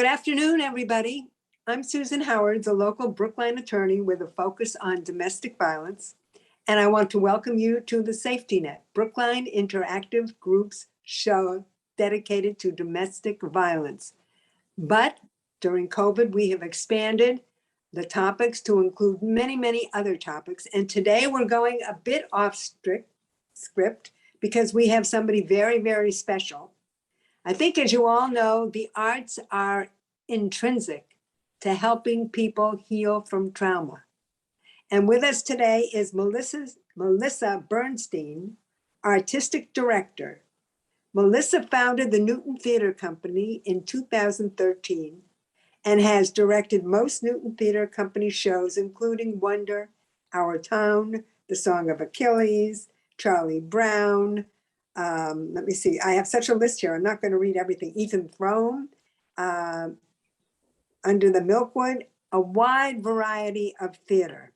Good afternoon, everybody. I'm Susan Howard, the local Brookline attorney with a focus on domestic violence, and I want to welcome you to the Safety Net, Brookline Interactive Group's show dedicated to domestic violence. But during COVID, we have expanded the topics to include many, many other topics. And today we're going a bit off script because we have somebody very, very special. I think, as you all know, the arts are intrinsic to helping people heal from trauma. And with us today is Melissa Bernstein, artistic director. Melissa founded the Newton Theater Company in 2013 and has directed most Newton Theater Company shows, including Wonder, Our Town, The Song of Achilles, Charlie Brown. Let me see, I have such a list here. I'm not going to read everything. Ethan Frome, Under the Milkwood, a wide variety of theater.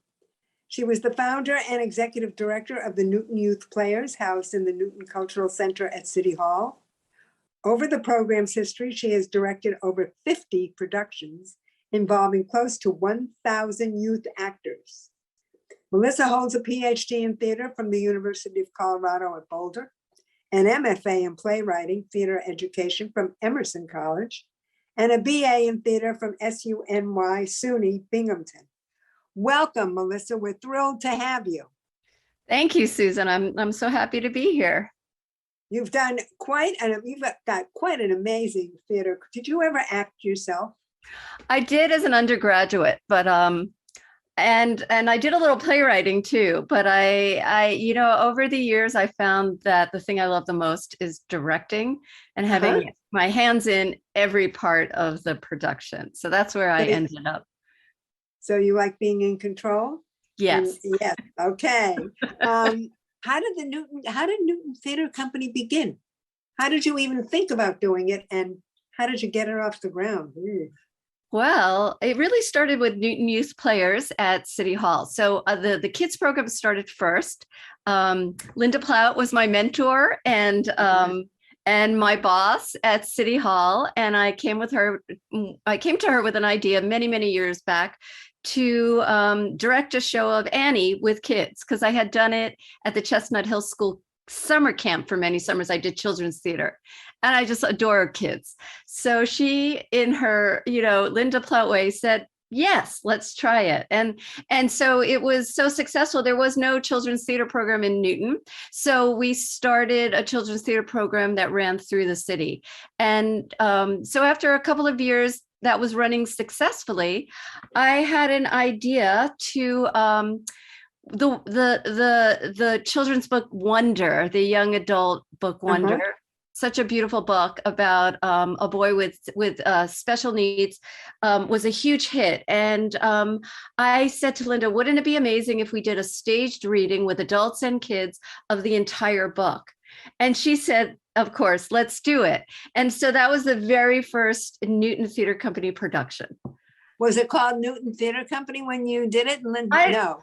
She was the founder and executive director of the Newton Youth Players, housed in the Newton Cultural Center at City Hall. Over the program's history, she has directed over 50 productions involving close to 1,000 youth actors. Melissa holds a PhD in theater from the University of Colorado at Boulder, an MFA in playwriting, theater education from Emerson College, and a BA in theater from SUNY SUNY Binghamton. Welcome, Melissa. We're thrilled to have you. Thank you, Susan. I'm so happy to be here. You've got quite an amazing theater. Did you ever act yourself? I did as an undergraduate, but and I did a little playwriting too. But I over the years, I found that the thing I love the most is directing and having my hands in every part of the production. So that's where I ended up. So you like being in control? Yes. Yes. Okay. How did Newton Theater Company begin? How did you even think about doing it, and how did you get it off the ground? Well, it really started with Newton Youth Players at City Hall. So the kids program started first. Linda Plout was my mentor and my boss at City Hall, and I came to her with an idea many, many years back to direct a show of Annie with kids, because I had done it at the Chestnut Hill School summer camp for many summers. I did children's theater, and I just adore kids. So she, in her, Linda Plout way, said, yes, let's try it. And so it was so successful. There was no children's theater program in Newton. So we started a children's theater program that ran through the city. And so after a couple of years that was running successfully, I had an idea to the children's book Wonder, the young adult book Wonder. Such a beautiful book about a boy with special needs, was a huge hit. And I said to Linda, wouldn't it be amazing if we did a staged reading with adults and kids of the entire book? And she said, of course, let's do it. And so that was the very first Newton Theater Company production. Was it called Newton Theater Company when you did it?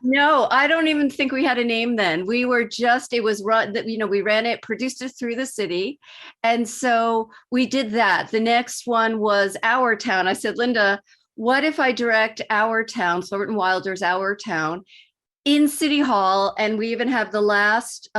No, I don't even think we had a name then. We were just, it was run, we ran it, produced it through the city. And so we did that. The next one was Our Town. I said, Linda, what if I direct Our Town, Thornton Wilder's Our Town, in City Hall? And we even have the last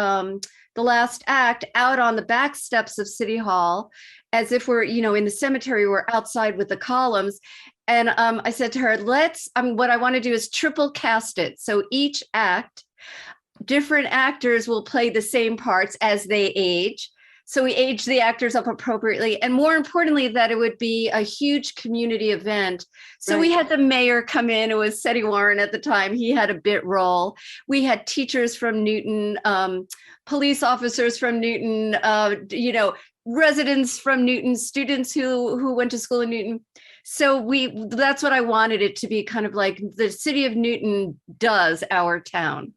act out on the back steps of City Hall, as if we're, in the cemetery, we're outside with the columns. And I said to her, what I want to do is triple cast it. So each act, different actors will play the same parts as they age. So we age the actors up appropriately. And more importantly, that it would be a huge community event. So we had the mayor come in. It was Seti Warren at the time. He had a bit role. We had teachers from Newton, police officers from Newton, residents from Newton, students who went to school in Newton. So that's what I wanted it to be, kind of like the city of Newton does Our Town.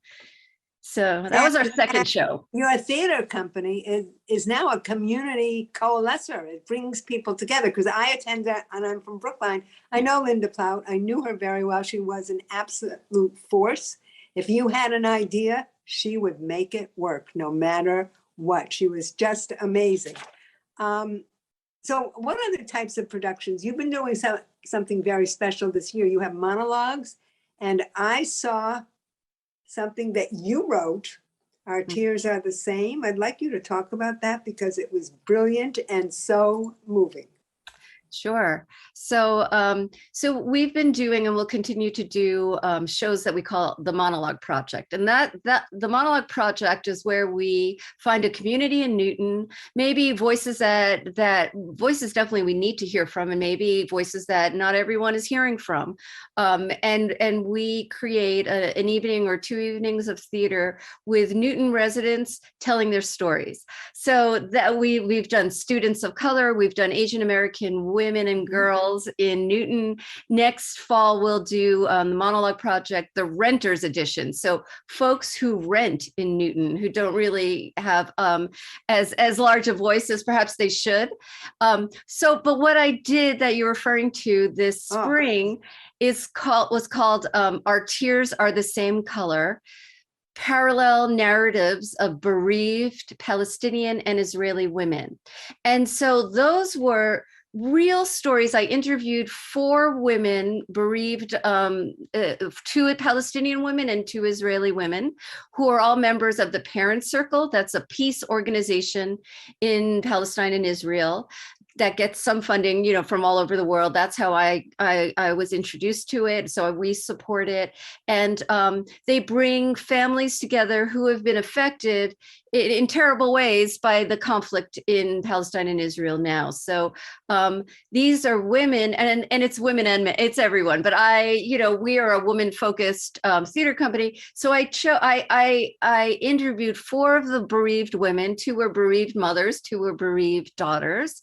So that was our second show. Your theater company is now a community coalescer. It brings people together, because I attend that, and I'm from Brookline. I know Linda Plout. I knew her very well. She was an absolute force. If you had an idea, she would make it work no matter what. She was just amazing. So what are the types of productions? You've been doing something very special this year. You have monologues, and I saw something that you wrote, Our Tears Are the Same. I'd like you to talk about that because it was brilliant and so moving. Sure. So we've been doing and we'll continue to do shows that we call the Monologue Project. And that the Monologue Project is where we find a community in Newton, maybe voices that voices definitely we need to hear from, and maybe voices that not everyone is hearing from. And we create an evening or 2 evenings of theater with Newton residents telling their stories. So that we've done students of color, we've done Asian American women and girls in Newton. Next fall, we'll do the Monologue Project, the Renters Edition. So folks who rent in Newton, who don't really have as large a voice as perhaps they should. But what I did that you're referring to this spring was called Our Tears Are the Same Color: Parallel Narratives of Bereaved Palestinian and Israeli Women. And so those were real stories. I interviewed 4 women bereaved, 2 Palestinian women and 2 Israeli women, who are all members of the Parent Circle. That's a peace organization in Palestine and Israel that gets some funding, from all over the world. That's how I was introduced to it. So we support it. And they bring families together who have been affected in terrible ways by the conflict in Palestine and Israel now. So these are women, and it's women and men, it's everyone. But we are a woman-focused theater company. So I interviewed 4 of the bereaved women. 2 were bereaved mothers, 2 were bereaved daughters.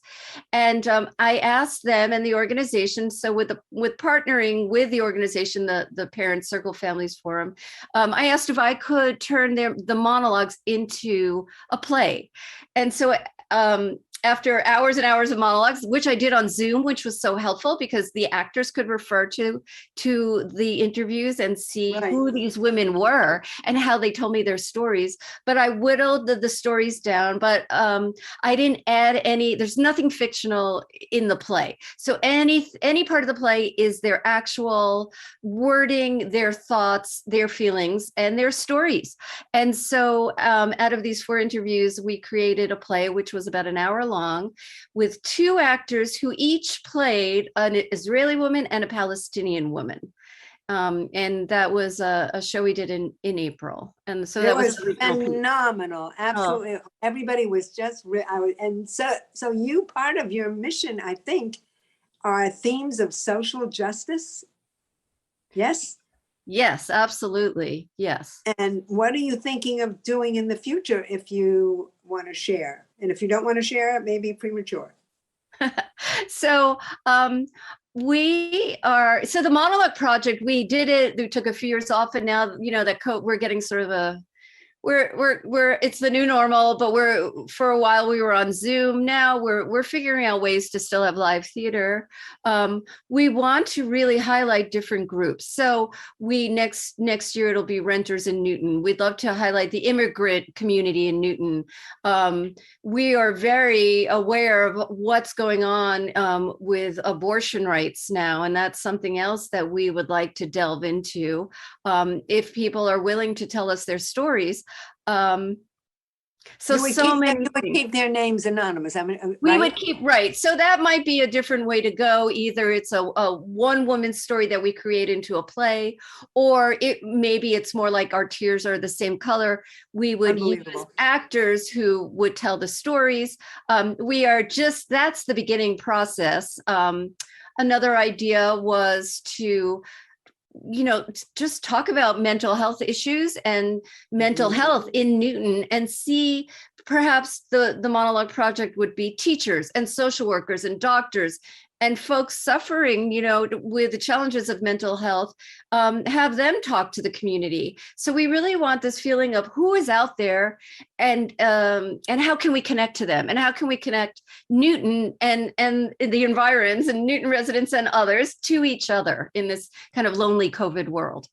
And I asked them and the organization, so with partnering with the organization, the Parent Circle Families Forum, I asked if I could turn the monologues into a play. And so after hours and hours of monologues, which I did on Zoom, which was so helpful because the actors could refer to the interviews and see who these women were and how they told me their stories. But I whittled the stories down, but I didn't add any, there's nothing fictional in the play. So any part of the play is their actual wording, their thoughts, their feelings, and their stories. And so out of these 4 interviews, we created a play, which was about an hour long, with 2 actors who each played an Israeli woman and a Palestinian woman. And that was a show we did in April. And so that was phenomenal. Absolutely. Everybody was just, and so you, part of your mission, I think, are themes of social justice. Yes? Yes, absolutely. Yes. And what are you thinking of doing in the future if you want to share? And if you don't want to share, it may be premature. So the Monologue Project, we did it. We took a few years off, and now we're getting sort of we're it's the new normal, but for a while we were on Zoom. Now we're figuring out ways to still have live theater. We want to really highlight different groups. So next year it'll be renters in Newton. We'd love to highlight the immigrant community in Newton. We are very aware of what's going on with abortion rights now, and that's something else that we would like to delve into if people are willing to tell us their stories. You would keep their names anonymous. We would keep, right. So that might be a different way to go. Either it's a one woman story that we create into a play, or maybe it's more like Our Tears Are the Same Color. We would use actors who would tell the stories. That's the beginning process. Another idea was to just talk about mental health issues and mental health in Newton, and see perhaps the Monologue Project would be teachers and social workers and doctors and folks suffering, with the challenges of mental health, have them talk to the community. So we really want this feeling of who is out there, and how can we connect to them, and how can we connect Newton and the environs and Newton residents and others to each other in this kind of lonely COVID world.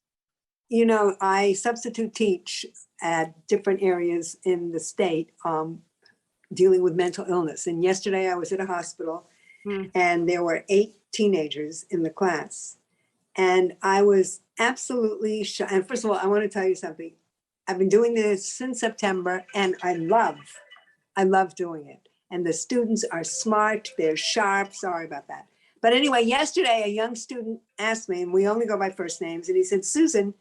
I substitute teach at different areas in the state. dealing with mental illness. And yesterday I was at a hospital and there were 8 teenagers in the class. And I was absolutely shocked. And first of all, I want to tell you something. I've been doing this since September and I love doing it. And the students are smart, they're sharp, sorry about that. But anyway, yesterday a young student asked me, and we only go by first names, and he said, Susan,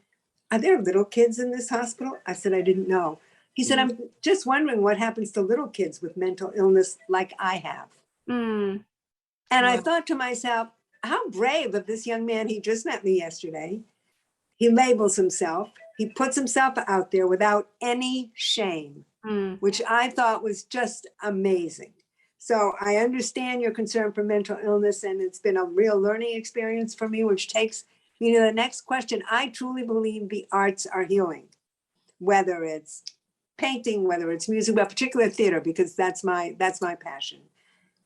are there little kids in this hospital? I said, I didn't know. He said, I'm just wondering what happens to little kids with mental illness like I have. Mm. And I Wow. thought to myself, how brave of this young man. He just met me yesterday. He labels himself. He puts himself out there without any shame, which I thought was just amazing. So I understand your concern for mental illness, and it's been a real learning experience for me, which takes me to the next question. I truly believe the arts are healing, whether it's painting, whether it's music, but particularly theater, because that's my passion.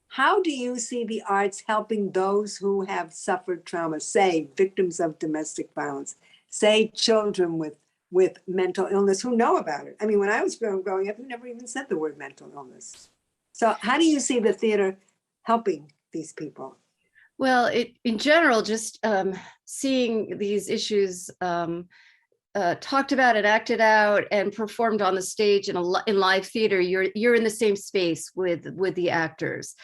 How do you see the arts helping those who have suffered trauma, say victims of domestic violence, say children with mental illness who know about it? I mean, when I was growing up, we never even said the word mental illness. So how do you see the theater helping these people? Well, in general, just seeing these issues talked about and acted out and performed on the stage in live theater, you're in the same space with the actors,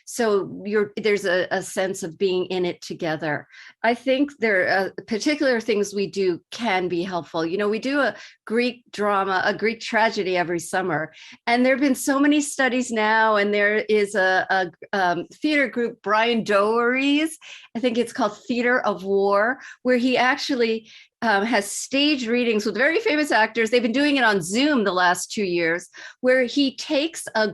so there's a sense of being in it together. I think there are particular things we do can be helpful. You know, we do a Greek drama, a Greek tragedy every summer, and there have been so many studies now, and there is a theater group, Brian Doherty's, I think it's called Theater of War, where he actually has stage readings with very famous actors. They've been doing it on Zoom the last 2 years, where he takes a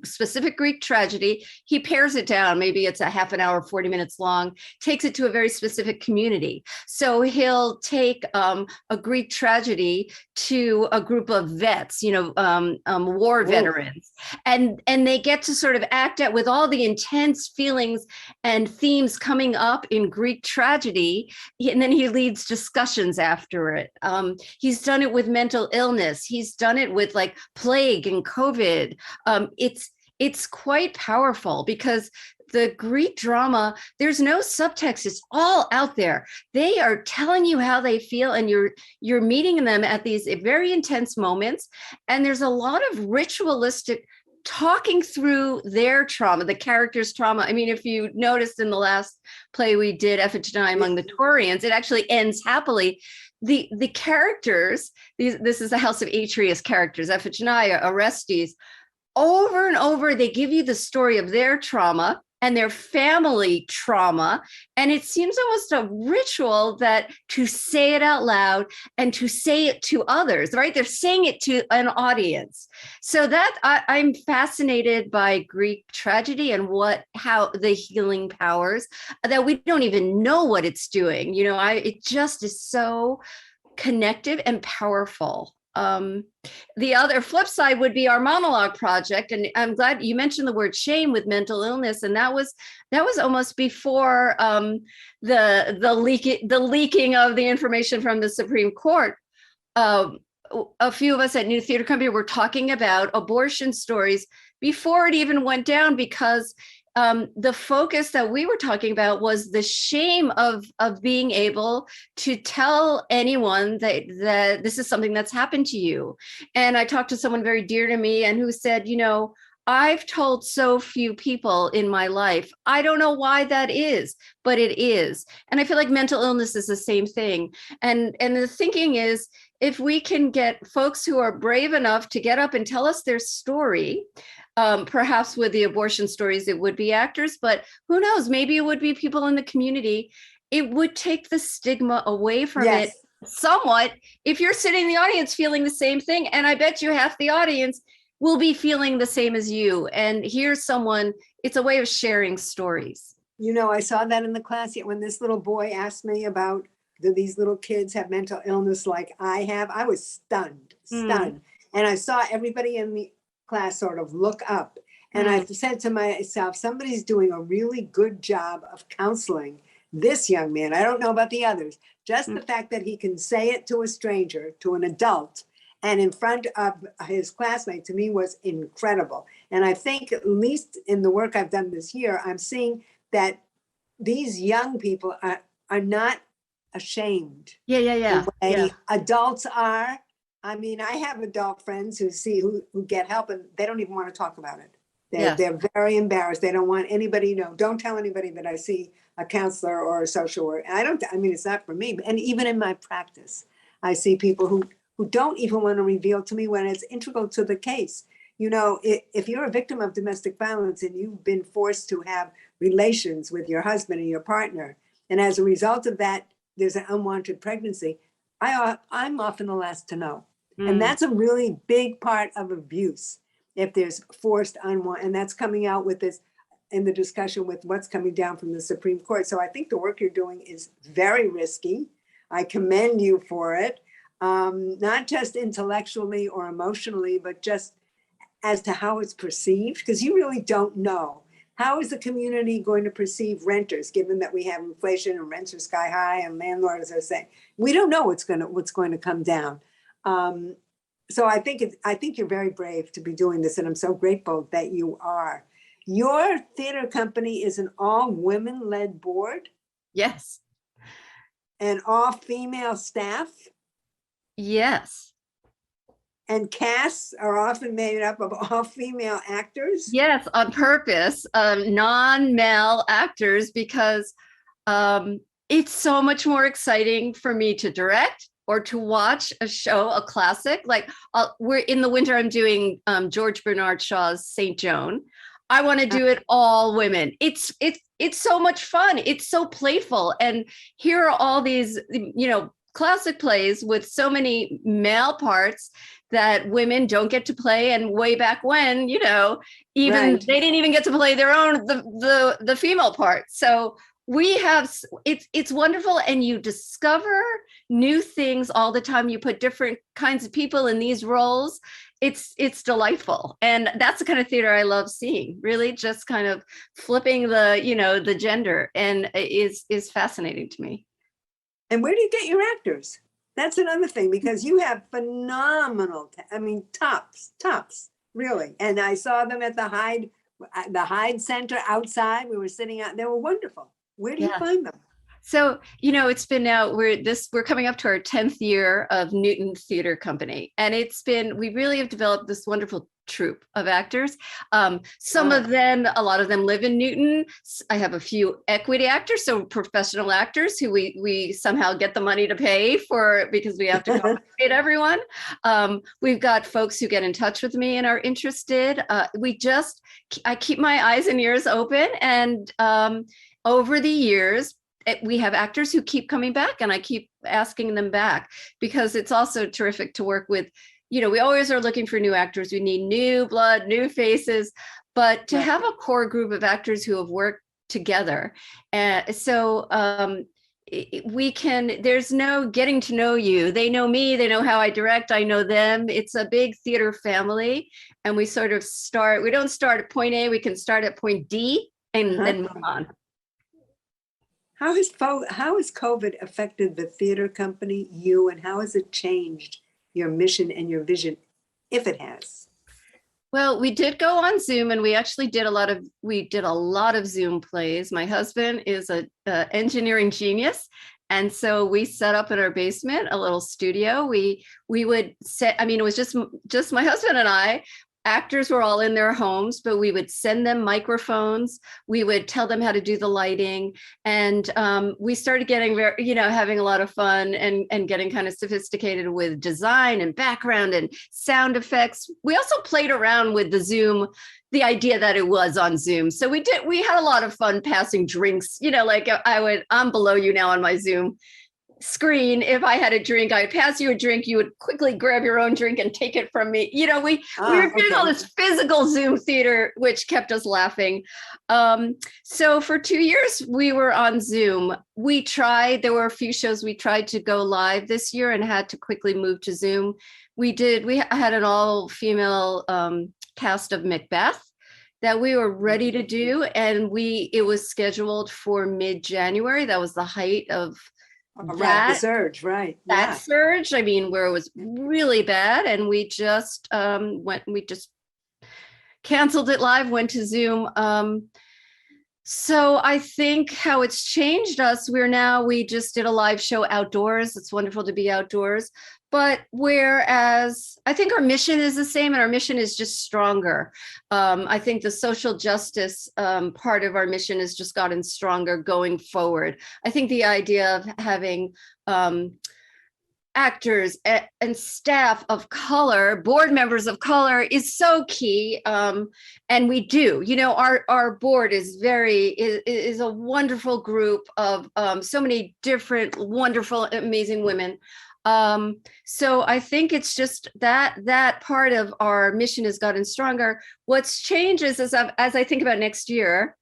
specific Greek tragedy, he pares it down, maybe it's a half an hour, 40 minutes long, takes it to a very specific community. So he'll take a Greek tragedy to a group of vets, war veterans, and they get to sort of act out with all the intense feelings and themes coming up in Greek tragedy, and then he leads discussions after it. He's done it with mental illness. He's done it with like plague and COVID. It's quite powerful because the Greek drama, there's no subtext. It's all out there. They are telling you how they feel, and you're meeting them at these very intense moments. And there's a lot of ritualistic talking through their trauma, the character's trauma. I mean, if you noticed in the last play we did, Iphigenia Among the Taurians, it actually ends happily. The characters, this is the House of Atreus characters, Iphigenia, Orestes, over and over, they give you the story of their trauma and their family trauma. And it seems almost a ritual that to say it out loud and to say it to others, right? They're saying it to an audience. So that I'm fascinated by Greek tragedy and how the healing powers that we don't even know what it's doing. It just is so connective and powerful. The other flip side would be our Monologue Project, and I'm glad you mentioned the word shame with mental illness, and that was almost before the leaking of the information from the Supreme Court. A few of us at New Theater Company were talking about abortion stories before it even went down, because the focus that we were talking about was the shame of being able to tell anyone that this is something that's happened to you. And I talked to someone very dear to me and who said, I've told so few people in my life. I don't know why that is, but it is. And I feel like mental illness is the same thing. And the thinking is, if we can get folks who are brave enough to get up and tell us their story, perhaps with the abortion stories, it would be actors, but who knows, maybe it would be people in the community. It would take the stigma away from it somewhat if you're sitting in the audience feeling the same thing. And I bet you half the audience will be feeling the same as you. And here's someone, it's a way of sharing stories. I saw that in the class, yet when this little boy asked me about, do these little kids have mental illness like I have? I was stunned. And I saw everybody in the class sort of look up. And I said to myself, somebody's doing a really good job of counseling this young man. I don't know about the others. Just the fact that he can say it to a stranger, to an adult, and in front of his classmates, to me was incredible. And I think, at least in the work I've done this year, I'm seeing that these young people are not ashamed Yeah, yeah, the yeah. way Yeah. adults are. I mean, I have adult friends who get help and they don't even want to talk about it. Yes. They're very embarrassed. They don't want anybody to know. Don't tell anybody that I see a counselor or a social worker. I mean, it's not for me. And even in my practice, I see people who don't even want to reveal to me when it's integral to the case. You know, if you're a victim of domestic violence and you've been forced to have relations with your husband and your partner, and as a result of that, there's an unwanted pregnancy, I'm often the last to know. And that's a really big part of abuse. If there's forced unwanted, and that's coming out with this in the discussion with what's coming down from the Supreme Court. So I think the work you're doing is very risky. I commend you for it, not just intellectually or emotionally, but just as to how it's perceived, because you really don't know. How is the community going to perceive renters, given that we have inflation and rents are sky high and landlords are saying, we don't know what's going to come down. So I think you're very brave to be doing this, and I'm so grateful that you are. Your theater company is an all women-led board Yes. and all female staff, Yes. and casts are often made up of all female actors. Yes, on purpose, non-male actors, because it's so much more exciting for me to direct or to watch a show, a classic. Like we're in the winter, I'm doing George Bernard Shaw's St. Joan. I want to do it all women. It's so much fun. It's so playful. And here are all these, classic plays with so many male parts that women don't get to play. And way back when, even Right. they didn't even get to play their own, the female part. So we have, it's wonderful. And you discover new things all the time. You put different kinds of people in these roles. It's delightful. And that's the kind of theater I love seeing, really just kind of flipping the gender, and is fascinating to me. And where do you get your actors? That's another thing, because you have phenomenal, tops, really. And I saw them at the Hyde Center outside. We were sitting out, they were wonderful. Where do you find them? So, it's been now, we're coming up to our 10th year of Newton Theater Company. And we really have developed this wonderful troupe of actors. A lot of them live in Newton. I have a few equity actors, so professional actors who we somehow get the money to pay for, because we have to compensate everyone. We've got folks who get in touch with me and are interested. I keep my eyes and ears open, and over the years, we have actors who keep coming back, and I keep asking them back, because it's also terrific to work with. We always are looking for new actors. We need new blood, new faces, but to have a core group of actors who have worked together. There's no getting to know you. They know me, they know how I direct, I know them. It's a big theater family. And we sort of we don't start at point A, we can start at point D and then move on. How has COVID affected the theater company, you, and how has it changed your mission and your vision, if it has? Well, we did go on Zoom, and we actually did a lot of Zoom plays. My husband is a engineering genius, and so we set up in our basement a little studio. We would set. It was just my husband and I. Actors were all in their homes, but we would send them microphones. We would tell them how to do the lighting. And we started getting having a lot of fun and getting kind of sophisticated with design and background and sound effects. We also played around with the Zoom, the idea that it was on Zoom. So we had a lot of fun passing drinks, I'm below you now on my Zoom screen. If I had a drink, I'd pass you a drink, you would quickly grab your own drink and take it from me. We were doing all this physical Zoom theater, which kept us laughing. So for 2 years we were on Zoom. There were a few shows we tried to go live this year and had to quickly move to Zoom. We had an all-female cast of Macbeth that we were ready to do, and it was scheduled for mid-January. That was the height of Right, the surge, right. That Yeah. surge, I mean, where it was really bad, and we just canceled it live, went to Zoom. So I think how it's changed us, we just did a live show outdoors. It's wonderful to be outdoors. But whereas I think our mission is the same, and our mission is just stronger. I think the social justice part of our mission has just gotten stronger going forward. I think the idea of having actors and staff of color, board members of color is so key. And we do, our board is is a wonderful group of so many different, wonderful, amazing women. So I think it's just that part of our mission has gotten stronger. What's changed is as I think about next year,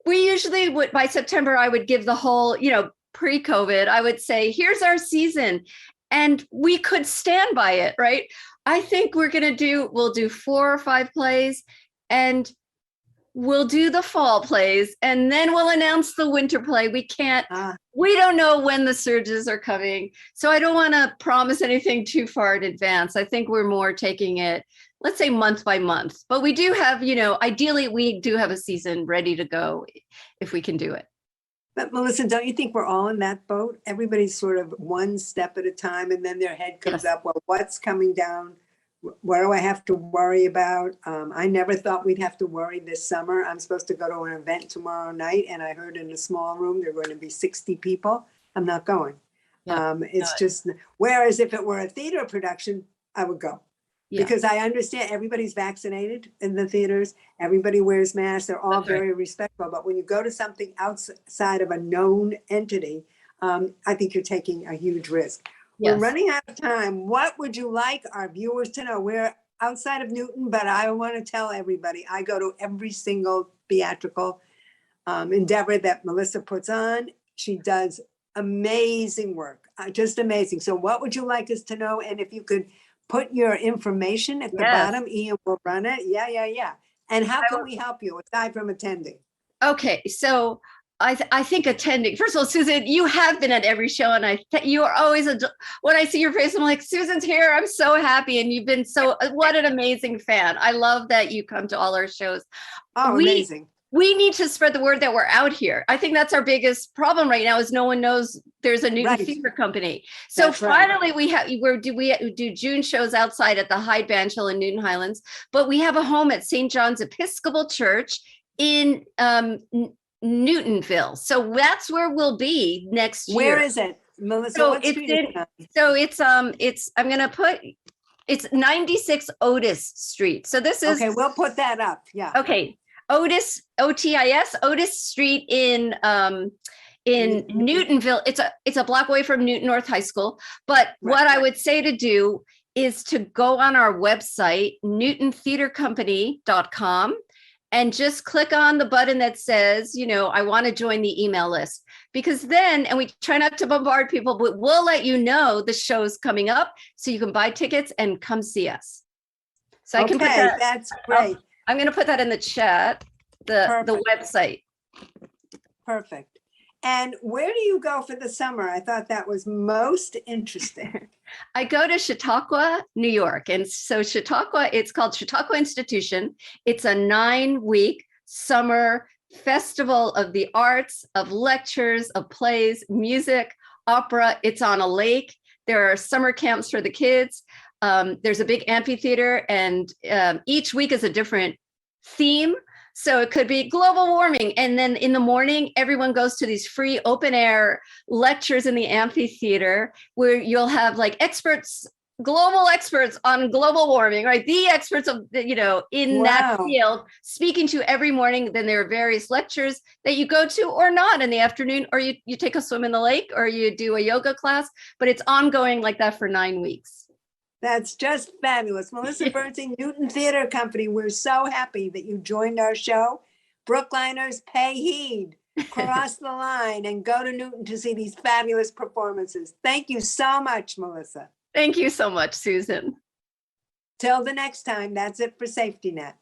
we usually would, by September, I would give the whole, pre-COVID, I would say, here's our season. And we could stand by it, right? I think we'll do 4 or 5 plays, and we'll do the fall plays, and then we'll announce the winter play. We don't know when the surges are coming. So I don't want to promise anything too far in advance. I think we're more taking it, let's say, month by month. But we do have, ideally, we do have a season ready to go if we can do it. But Melissa, don't you think we're all in that boat? Everybody's sort of one step at a time, and then their head comes up, well, what's coming down? What do I have to worry about? I never thought we'd have to worry this summer. I'm supposed to go to an event tomorrow night, and I heard in a small room there are going to be 60 people. I'm not going. Just, whereas if it were a theater production, I would go. Because I understand everybody's vaccinated in the theaters, everybody wears masks, they're all very respectful. But when you go to something outside of a known entity, I think you're taking a huge risk. We're running out of time. What would you like our viewers to know? We're outside of Newton, but I want to tell everybody, I go to every single theatrical endeavor that Melissa puts on. She does amazing work, just amazing. So what would you like us to know? And if you could put your information at the bottom, Ian will run it. Yeah. And how can we help you aside from attending? Okay, so I think attending, first of all, Susan, you have been at every show, and you are always, when I see your face, I'm like, Susan's here. I'm so happy. And you've been what an amazing fan. I love that you come to all our shows. Oh, amazing. We need to spread the word that we're out here. I think that's our biggest problem right now is no one knows there's a Newton Theater Company. So finally we do June shows outside at the Hyde Banshall in Newton Highlands, but we have a home at St. John's Episcopal Church in Newtonville. So that's where we'll be next year. Where is it, Melissa? So it's 96 Otis Street. So this is, okay, we'll put that up. Yeah. Okay. Otis Street in Newtonville. It's a block away from Newton North High School. But what I would say to do is to go on our website, newtontheatercompany.com, and just click on the button that says, I want to join the email list. Because then, and we try not to bombard people, but we'll let you know the show's coming up so you can buy tickets and come see us. So I can put that. That's great. I'm going to put that in the chat, the website. Perfect. And where do you go for the summer? I thought that was most interesting. I go to Chautauqua, New York. And so it's called Chautauqua Institution. It's a 9-week summer festival of the arts, of lectures, of plays, music, opera. It's on a lake. There are summer camps for the kids. There's a big amphitheater, and each week is a different theme. So it could be global warming. And then in the morning, everyone goes to these free open air lectures in the amphitheater where you'll have like global experts on global warming, right? The experts of, in that field speaking to you every morning. Then there are various lectures that you go to or not in the afternoon, or you take a swim in the lake, or you do a yoga class, but it's ongoing like that for 9 weeks. That's just fabulous. Melissa Bernstein, Newton Theater Company. We're so happy that you joined our show. Brookliners, pay heed, cross the line, and go to Newton to see these fabulous performances. Thank you so much, Melissa. Thank you so much, Susan. Till the next time, that's it for Safety Net.